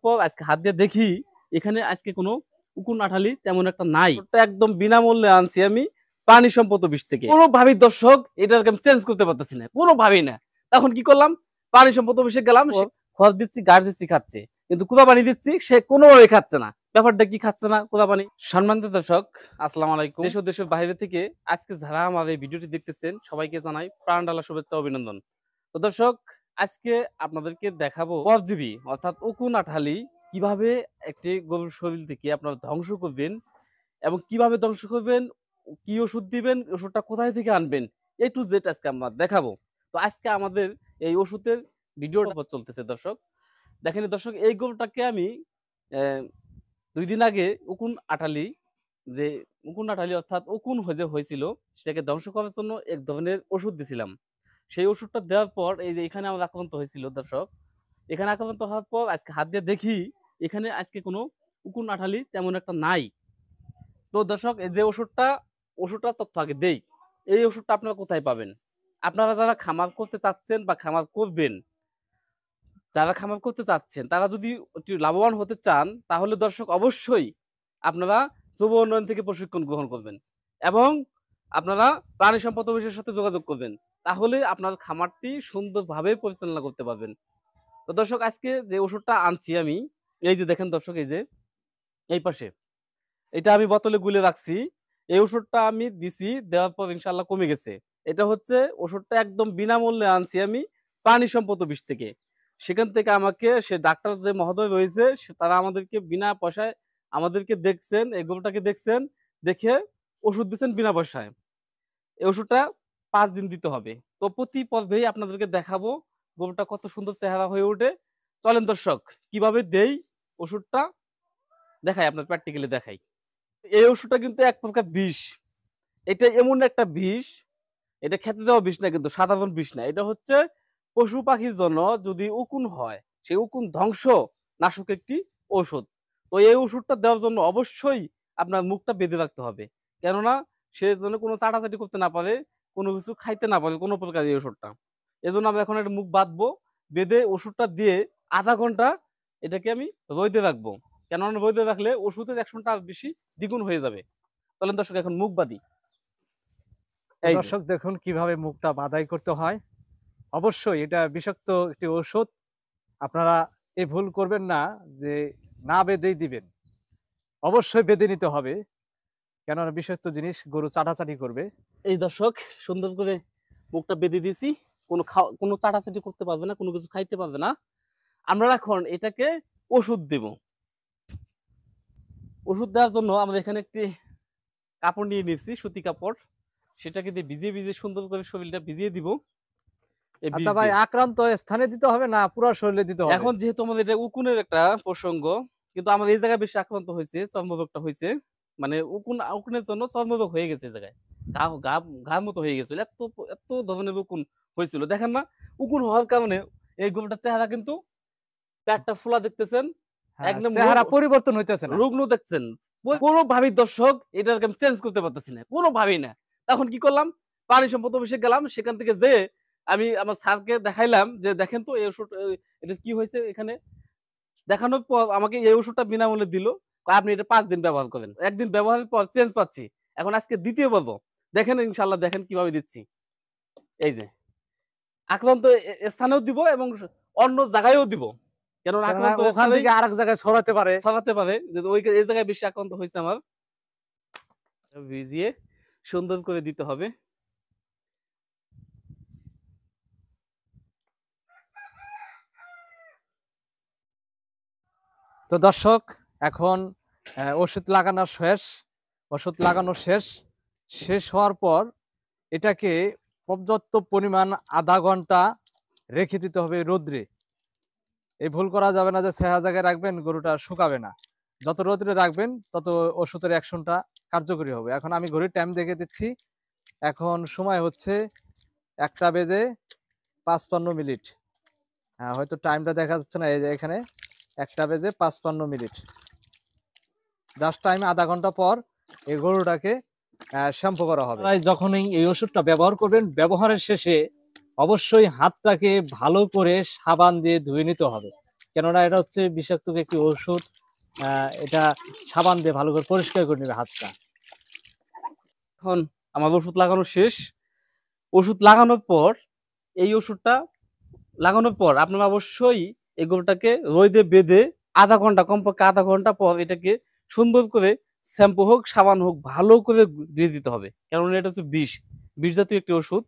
পর আজকে হাত দিয়ে দেখি এখানে আজকে কোনো উকুন আঠালি তেমন একটা নাই। ওটা একদম বিনামূল্যে আনছি আমি প্রাণী সম্পদ অফিস থেকে। কোনোভাবেই দর্শক এটাকে আমি চেঞ্জ করতে পারতেছি না, কোনোভাবেই না। তখন কি করলাম, প্রাণী সম্পদ অফিসে গেলাম, খরচ দিচ্ছি, গাছ দিচ্ছি, খাচ্ছে, কিন্তু কুদা পানি দিচ্ছি সে কোনোভাবে খাচ্ছে না। ব্যাপারটা কি, খাচ্ছে না কুদা পানি। সম্মানিত দর্শক, আসসালামু আলাইকুম। দেশ ও দেশের বাইরে থেকে আজকে যারা আমার এই ভিডিওটি দেখতেছেন সবাইকে জানাই প্রাণ ঢালা শুভেচ্ছা, অভিনন্দন। তো দর্শক, আজকে আপনাদেরকে দেখাবো পরজীবী অর্থাৎ উকুন আঠালি কিভাবে একটি গরুর শরীর থেকে আপনারা ধ্বংস করবেন এবং কিভাবে ধ্বংস করবেন, কি ওষুধ দিবেন, ওষুধটা কোথায় থেকে আনবেন, এ টু জেড আজকে আমরা দেখাবো। তো আজকে আমাদের এই ওষুধের ভিডিওটা চলতেছে দর্শক। দেখেন দর্শক, এই গরুটাকে আমি 2 দিন আগে উকুন আঠালি, যে উকুন আঠালি অর্থাৎ উকুন হয়েছিল সেটাকে ধ্বংস করার জন্য এক ধরনের ওষুধ দিছিলাম। সেই ওষুধটা দেওয়ার পর এই যে এখানে আমার আক্রান্ত হয়েছিল দর্শক। এখানে আক্রান্ত হওয়ার পর আজকে হাত দিয়ে দেখি এখানে আজকে কোনো উকুন আঠালি তেমন একটা নাই। তো দর্শক, এই যে ওষুধটা তথ্য আগে দেই। এই ওষুধটা আপনারা কোথায় পাবেন? আপনারা যারা খামার করতে চাচ্ছেন বা খামার করবেন, যারা খামার করতে চাচ্ছেন তারা যদি একটু লাভবান হতে চান, তাহলে দর্শক অবশ্যই আপনারা যুব উন্নয়ন থেকে প্রশিক্ষণ গ্রহণ করবেন এবং আপনারা প্রাণী সম্পদ অফিসের সাথে যোগাযোগ করবেন। তাহলে আপনার খামারটি সুন্দরভাবে পরিচালনা করতে পারবেন। তো দর্শক, আজকে যে ওষুধটা আনছি আমি, এই যে দেখেন দর্শক, এই যে এই পাশে এটা আমি বোতলে গুলে রাখছি। এই ওষুধটা আমি দিছি, দেওয়ার পর ইনশাল্লাহ কমে গেছে। এটা হচ্ছে ওষুধটা একদম বিনামূল্যে আনছি আমি প্রাণী সম্পদ অফিস থেকে। সেখান থেকে আমাকে সে ডাক্তার যে মহোদয় রয়েছে তারা আমাদেরকে বিনা পয়সায় আমাদেরকে দেখছেন, এই গরুটাকে দেখছেন, দেখে ওষুধ দিচ্ছেন বিনা পয়সায়। এই ওষুধটা 5 দিন দিতে হবে। তো প্রতি পর্বেই আপনাদেরকে দেখাবো গরুটা কত সুন্দর চেহারা হয়ে ওঠে। চলেন দর্শক, কিভাবে দেই ওষুধটা দেখাই, আপনার প্র্যাকটিক্যালি দেখাই। এই ওষুধটা কিন্তু এক প্রকার বিষ। এটা এমন একটা বিষ, এটা খেতে দেওয়া বিষ না, কিন্তু সাধারণ বিষ না। এটা হচ্ছে পশু পাখির জন্য যদি উকুন হয় সেই উকুন ধ্বংস নাশক একটি ঔষধ। তো এই ওষুধটা দেওয়ার জন্য অবশ্যই আপনার মুখটা বেঁধে রাখতে হবে, কেননা সে যেন কোনো চাটাচাটি করতে না পারে, কোনো কিছু খাইতে না পারে কোনো প্রকার। এই ওষুধটা এজন্য আমরা এখন একটা মুখ বাঁধবো, বেঁধে ওষুধটা দিয়ে আধা ঘন্টা এটাকে আমি রোদে রাখবো। কেননা রোদে রাখলে ওষুধের অ্যাকশনটা আর বেশি দ্বিগুণ হয়ে যাবে। চলেন দর্শক, এখন মুখ বাঁধি। এই দর্শক দেখুন কিভাবে মুখটা বাঁধাই করতে হয়। অবশ্যই এটা বিষাক্ত একটি ঔষধ। আপনারা এই ভুল করবেন না যে না বেঁধেই দিবেন, অবশ্যই বেঁধে নিতে হবে, কেননা বিষাক্ত জিনিস গরু চাটাচাটি করবে। এই দর্শক, সুন্দর করে মুখটা বেঁধে দিয়েছি। কোনো চাটাচাটি করতে পারবে না, কোনো কিছু খাইতে পারবে না। আমরা এখন এটাকে ওষুধ দেব। ওষুধ দেওয়ার জন্য আমরা এখানে একটি কাপড় নিয়ে নিয়েছি, সুতি কাপড়। সেটাকে দিয়ে ভিজিয়ে ভিজিয়ে সুন্দর করে শরীরটা ভিজিয়ে দিব। আচ্ছা ভাই, আক্রান্ত স্থানে দিতে হবে না পুরো শরীরে দিতে হবে? এখন যেহেতু আমাদের এটা উকুনের একটা প্রসঙ্গ, কিন্তু আমার এই জায়গায় বেশি আক্রান্ত হয়েছে, চর্মরোগটা হয়েছে। মানে উকুনের জন্য চর্মরোগ হয়ে গেছে এই জায়গায়, ঘার মতো হয়ে গেছিল। এত এত ধরনের উকুন হয়েছিল, দেখেন না? উকুন হওয়ার কারণে এই গরুটার চেহারা কিন্তু, পেটটা ফোলা দেখতেছেন, একদম চেহারা পরিবর্তন হইতেছে না, রুগ্ন দেখছেন। কোনোভাবেই দর্শক এটাকে আমি চেঞ্জ করতে পারতেছি না, কোনোভাবেই না। তখন কি করলাম, প্রাণী সম্পদ অফিসে গেলাম, সেখান থেকে যে আমি আমার স্যারকে দেখাইলাম যে দেখেন তো এই ওষুধ, এটা কি হয়েছে। এখানে দেখানোর পর আমাকে এই ওষুধটা বিনামূল্যে দিল। আপনি এটা 5 দিন ব্যবহার করেন। একদিন ব্যবহারের পর চেঞ্জ পাচ্ছি। এখন আজকে দ্বিতীয় পর্ব দেখেন, ইনশাল্লাহ দেখেন কিভাবে দিচ্ছি। এই যে আক্রান্ত স্থানেও দিব এবং অন্য জায়গায়ও দিব, কেন আক্রান্ত ওখান থেকে আরেক জায়গায় ছড়াতে পারে। যে ওই এই জায়গায় বেশি আক্রান্ত হয়েছে আমার। ভিজিয়ে সুন্দর করে দিতে হবে। তো দর্শক, এখন ওষুধ লাগানো শেষ হওয়ার পর এটাকে পর্যাপ্ত পরিমাণ আধা ঘন্টা রেখে দিতে হবে রোদ্রে। এই ভুল করা যাবে না যে ছায়া জায়গায় রাখবেন, গরুটা শুকাবে না। যত রোদ্রে রাখবেন তত ওষুধের অ্যাকশনটা কার্যকরী হবে। এখন আমি ঘড়ির টাইম দেখে দিচ্ছি, এখন সময় হচ্ছে 1:55। হ্যাঁ, হয়তো টাইমটা দেখা যাচ্ছে না, এই যে এখানে 1:55। জাস্ট টাইম আধা ঘন্টা পর এই গরুটাকে শ্যাম্পু করা হবে। যখনই এই ওষুধটা ব্যবহার করবেন, ব্যবহারের শেষে অবশ্যই হাতটাকে ভালো করে সাবান দিয়ে ধুয়ে নিতে হবে। কেননা এটা হচ্ছে বিষাক্ত একটি ওষুধ। এটা সাবান দিয়ে ভালো করে পরিষ্কার করে নেবে হাতটা। এখন আমার ওষুধ লাগানো শেষ। ওষুধ লাগানোর পর এই ওষুধটা লাগানোর পর আপনারা অবশ্যই এই গরুটাকে রোদে বেঁধে আধা ঘন্টা, কমপক্ষে আধা ঘন্টা পর এটাকে সুন্দর করে শ্যাম্পু হোক সাবান হোক ভালো করে দিয়ে দিতে হবে। কেননা এটা হচ্ছে বিষ জাতীয় একটি ওষুধ।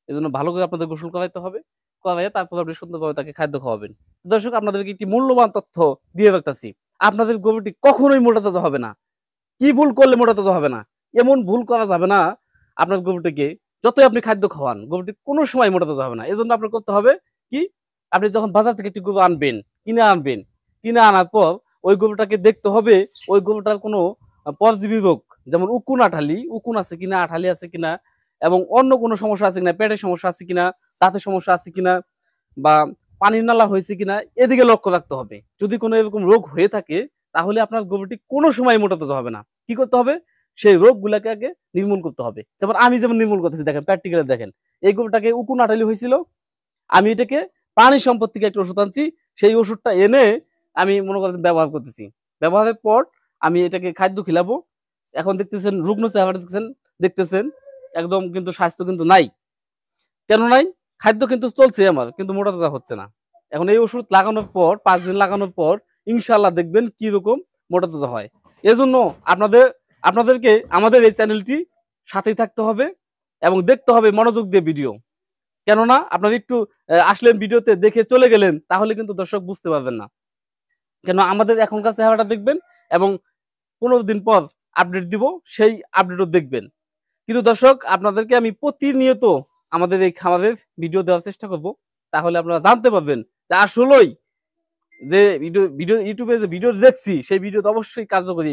এজন্য ভালো করে আপনাদের গোসল করাইতে হবে। করাইয়া তারপর আপনি সুন্দরভাবে তাকে খাদ্য খাওয়াবেন। দর্শক, আপনাদেরকে একটি মূল্যবান তথ্য দিয়ে রাখতেছি। আপনাদের গরুটি কখনোই মোটা তাজা হবে না। কি ভুল করলে মোটা তাজা হবে না? এমন ভুল করা যাবে না আপনার গরুটিকে যতই আপনি খাদ্য খাওয়ান, গরুটি কোনো সময় মোটা তাজা হবে না। এজন্য আপনার করতে হবে কি, আপনি যখন বাজার থেকে একটি গরু আনবেন, কিনে আনার পর ওই গরুটাকে দেখতে হবে ওই গরুটার কোনো পরজীবী রোগ, যেমন উকুন আছে কিনা, আঠালি আছে কিনা, এবং অন্য কোনো সমস্যা আছে কিনা, পেটের সমস্যা আছে কিনা, দাঁতের সমস্যা আছে কিনা, বা পানির নালা হয়েছে কিনা, এদিকে লক্ষ্য রাখতে হবে। যদি কোনো এরকম রোগ হয়ে থাকে তাহলে আপনার গরুটি কোনো সময় মোটা তাজা হবে না। কি করতে হবে? সেই রোগগুলাকে আগে নির্মূল করতে হবে। যেমন নির্মূল করতেছি, দেখেন প্র্যাকটিক্যালি দেখেন। এই গরুটাকে উকুন আঠালি হয়েছিল, আমি এটাকে প্রাণী সম্পদ থেকে একটা ওষুধ আনছি। সেই ওষুধটা এনে আমি মনে করেন ব্যবহার করতেছি। ব্যবহারের পর আমি এটাকে খাদ্য খিলাবো। এখন দেখতেছেন রুগ্ন চেহারা দেখতেছেন একদম কিন্তু স্বাস্থ্য কিন্তু নাই। কেন নাই? খাদ্য কিন্তু চলছে আমার, কিন্তু মোটা তাজা হচ্ছে না। এখন এই ওষুধ লাগানোর পর 5 দিন লাগানোর পর ইনশাআল্লাহ দেখবেন কি রকম মোটা তাজা হয়। এজন্য আপনাদেরকে আমাদের এই চ্যানেলটি সাথেই থাকতে হবে এবং দেখতে হবে মনোযোগ দিয়ে ভিডিও। কেননা আপনারা একটু আসলেন ভিডিওতে দেখে চলে গেলেন তাহলে কিন্তু দর্শক বুঝতে পারবেন না। কেন আমাদের এখনকার চেহারাটা দেখবেন এবং 15 দিন পর আপডেট দিব, সেই আপডেটও দেখবেন। কিন্তু দর্শক, আপনাদেরকে আমি প্রতিনিয়ত আমাদের এই খামারের ভিডিও দেওয়ার চেষ্টা করব। তাহলে আপনারা জানতে পারবেন যে আসলেই যে ইউটিউবে যে ভিডিও দেখছি সেই ভিডিওতে অবশ্যই কার্যকরী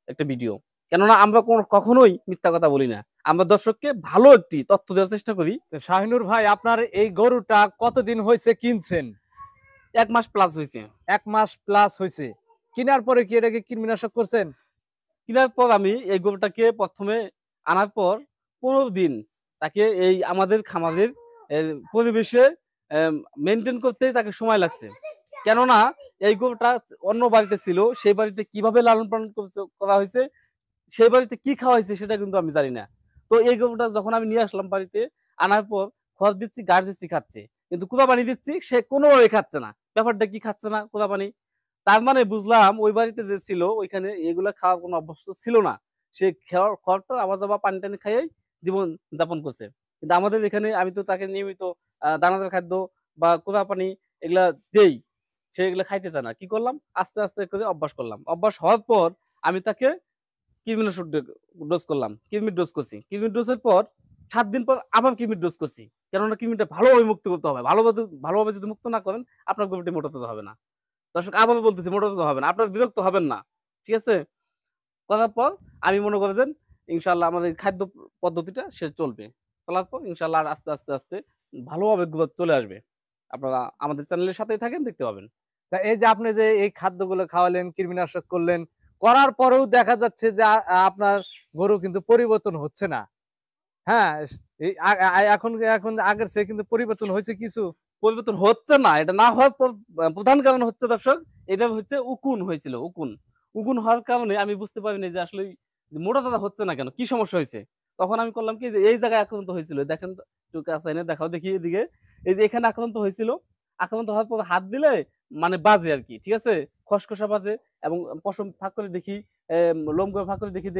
একটা ভিডিও। কেননা আমরা কখনোই মিথ্যা কথা বলি না। আমরা দর্শককে ভালো একটি তথ্য দেওয়ার চেষ্টা করি। তো শাহিনুর ভাই, আপনার এই গরুটা কতদিন হয়েছে কিনছেন? 1 মাস প্লাস হয়েছে। 1 মাস প্লাস হয়েছে। কেনার পরে কি এটাকে কীটনাশক করছেন? কেনার পর আমি এই গরুটাকে প্রথমে আনার পর 15 দিন তাকে এই আমাদের খামারের পরিবেশে মেনটেন করতে তাকে সময় লাগছে। কেননা এই গরুটা অন্য বাড়িতে ছিল, সেই বাড়িতে কিভাবে লালন পালন করা হয়েছে, সেই বাড়িতে কি খাওয়া হয়েছে সেটা কিন্তু আমি জানি না। তো এই গরুটা যখন আমি নিয়ে আসলাম বাড়িতে, আনার পর খড় দিচ্ছি, ঘাস দিচ্ছি, খাচ্ছে, কিন্তু কুড়া পানি দিচ্ছি সে কোনোভাবে খাচ্ছে না। ব্যাপারটা কি, খাচ্ছে না কুড়া পানি? তার মানে বুঝলাম ওই বাড়িতে যে ছিল ওইখানে এগুলা খাওয়ার কোনো অভ্যস্ত ছিল না। সে খড়টা আবার যাবা পানি টানি খাইয়েই জীবন যাপন করছে। কিন্তু আমাদের এখানে আমি তো তাকে নিয়মিত দানাদার খাদ্য বা কুড়া পানি এগুলা দেই, সে এগুলা খাইতে চায় না। কি করলাম? আস্তে আস্তে করে অভ্যাস করলাম। অভ্যাস হওয়ার পর আমি তাকে কৃমিনাশক ডোজ করলাম, কৃমির ডোজ করছি। কৃমির ডোজের পর 7 দিন পর আবার কৃমির ডোজ করছি। কেননা কৃমিটা ভালোভাবে মুক্ত করতে হবে। ভালোভাবে যদি মুক্ত না করেন আপনার গরুটি মোটা তাজা হবে না। দর্শক, আবারও বলতেছি, মোটা তাজা হবে না। আপনারা বিরক্ত হবেন না, ঠিক আছে? করার পর আমি মনে করেন ইনশাআল্লাহ আমাদের খাদ্য পদ্ধতিটা সে চলবে। চলার পর ইনশাআল্লাহ আস্তে আস্তে আস্তে ভালোভাবে গ্রোথ চলে আসবে। আপনারা আমাদের চ্যানেলের সাথেই থাকেন, দেখতে পাবেন। তা এই যে আপনি যে এই খাদ্যগুলো খাওয়ালেন, কীটনাশক করলেন, করার পরেও দেখা যাচ্ছে যে আপনার গরু কিন্তু পরিবর্তন হচ্ছে না। হ্যাঁ, এই এখন এখন আগের চেয়ে কিন্তু পরিবর্তন হয়েছে কিছু? পরিবর্তন হচ্ছে না। এটা না হওয়ার প্রধান কারণ হচ্ছে দর্শক, এটা হচ্ছে উকুন হয়েছিল। উকুন হওয়ার কারণে আমি বুঝতে পারিনি যে আসলে মোটা তাজা হচ্ছে না কেন, কি সমস্যা হয়েছে। তখন আমি করলাম কি, যে এই জায়গায় আক্রান্ত হয়েছিল, দেখেন তো, একটু কাছে এনে দেখাও দেখি এদিকে। এই যে এখানে আক্রান্ত হয়েছিল, আক্রান্ত হওয়ার পর হাত দিলে মানে বাজে আর কি, ঠিক আছে, খসখসা বাজে। এবং পশম ফাঁক করে দেখি, লোম করে ফাঁক করে দেখি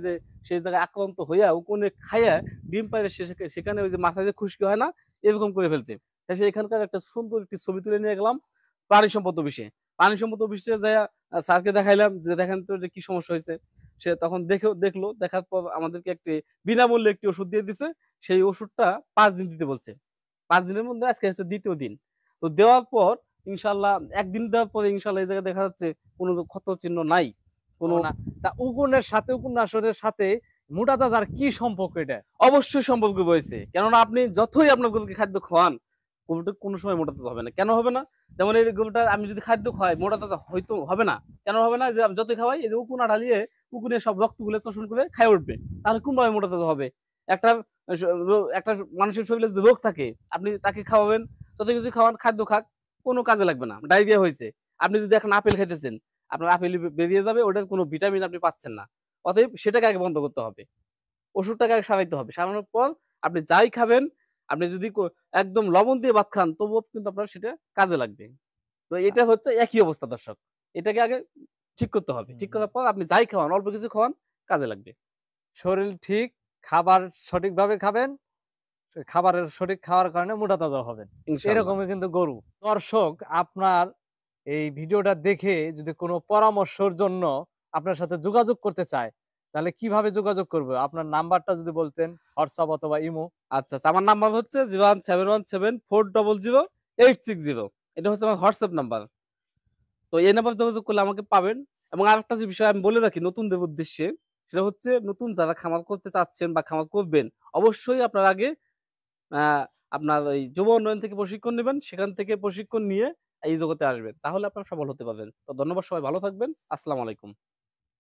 যে সেই জায়গায় আক্রান্ত হইয়া উকুনে খাইয়া ডিম পাইলে সেখানে ওই যে মাথায় যে খুশকি হয় না, এরকম করে ফেলছে। সে এখানকার একটা সুন্দর একটি ছবি তুলে নিয়ে গেলাম প্রাণী সম্পদ অফিসে। প্রাণী সম্পদ অফিসে যাইয়া স্যারকে দেখাইলাম যে দেখেন তো এটা কি সমস্যা হয়েছে। সে তখন দেখলো, দেখার পর আমাদেরকে একটি বিনামূল্যে একটি ওষুধ দিয়ে দিছে। সেই ওষুধটা 5 দিন দিতে বলছে। 5 দিনের মধ্যে আজকে হচ্ছে 2য় দিন। তো দেওয়ার পর ইনশাআল্লাহ 1 দিন দেওয়ার পরে ইনশাআল্লাহ এই জায়গায় দেখা যাচ্ছে কোনো ক্ষত চিহ্ন নাই, কোনো না। তা উকুনের সাথে, উপন্যাসের সাথে মোটা তাজার কি সম্পর্ক এটা? অবশ্যই সম্পর্ক রয়েছে। কেননা আপনি যতই আপনার গরুকে খাদ্য খাওয়ান, গরুটা কোনো সময় মোটা তাজা হবে না। কেন হবে না? যেমন এই গরুটা আমি যদি খাদ্য খাওয়াই, মোটা তাজা হয়তো হবে না। কেন হবে না? যে আমি যতই খাওয়াই, এই যে উকুন ঢালিয়ে উকুনের সব রক্তগুলো শোষণ করে খায় উঠবে। তাহলে কোনভাবে মোটা তাজা হবে? একটা একটা মানুষের শরীরে যদি রোগ থাকে, আপনি তাকে খাওয়াবেন, যত কিছু খাওয়ান, খাদ্য খাক, কোনো কাজে লাগবে না। ডায়রিয়া হয়েছে, আপনি যদি এখন আপেল খাইতেছেন, আপনার আপেল বেরিয়ে যাবে, ওটার কোনো ভিটামিন আপনি পাচ্ছেন না। অতএব সেটাকে আগে বন্ধ করতে হবে, ওষুধটাকে আগে সারাইতে হবে। সারানোর পর আপনি যাই খাবেন, আপনি যদি একদম লবণ দিয়ে ভাত খান, তবুও কিন্তু আপনার সেটা কাজে লাগবে। তো এটা হচ্ছে একই অবস্থা দর্শক। এটাকে আগে ঠিক করতে হবে। ঠিক করার পর আপনি যাই খাওয়ান, অল্প কিছু খাওয়ান, কাজে লাগবে। শরীর ঠিক, খাবার সঠিকভাবে খাবেন, খাবারের সঠিক খাওয়ার কারণে মোটা তাজা হবেন। ইনশাআল্লাহ। এরকমই কিন্তু গরু। দর্শক, আপনার এই ভিডিওটা দেখে যদি কোনো পরামর্শের জন্য আপনার সাথে যোগাযোগ করতে চায়, তাহলে কিভাবে যোগাযোগ করবে? আপনার নাম্বারটা যদি বলতেন, হোয়াটসঅ্যাপ অথবা ইমো। আচ্ছা, আচ্ছা, আমার নাম্বার হচ্ছে 01717400860। এটা হচ্ছে আমার হোয়াটসঅ্যাপ নাম্বার। তো এই নাম্বার যোগাযোগ করলে আমাকে পাবেন। এবং আরেকটা যে বিষয় আমি বলে রাখি নতুনদের উদ্দেশ্যে, সেটা হচ্ছে নতুন যারা খামার করতে চাচ্ছেন বা খামার করবেন, অবশ্যই আপনার আগে আ আপনার ওই যুব উন্নয়ন থেকে প্রশিক্ষণ নিবেন। সেখান থেকে প্রশিক্ষণ নিয়ে এই জগতে আসবেন। তাহলে আপনারা সফল হতে পারবেন। তো ধন্যবাদ, সবাই ভালো থাকবেন। আসসালামু আলাইকুম।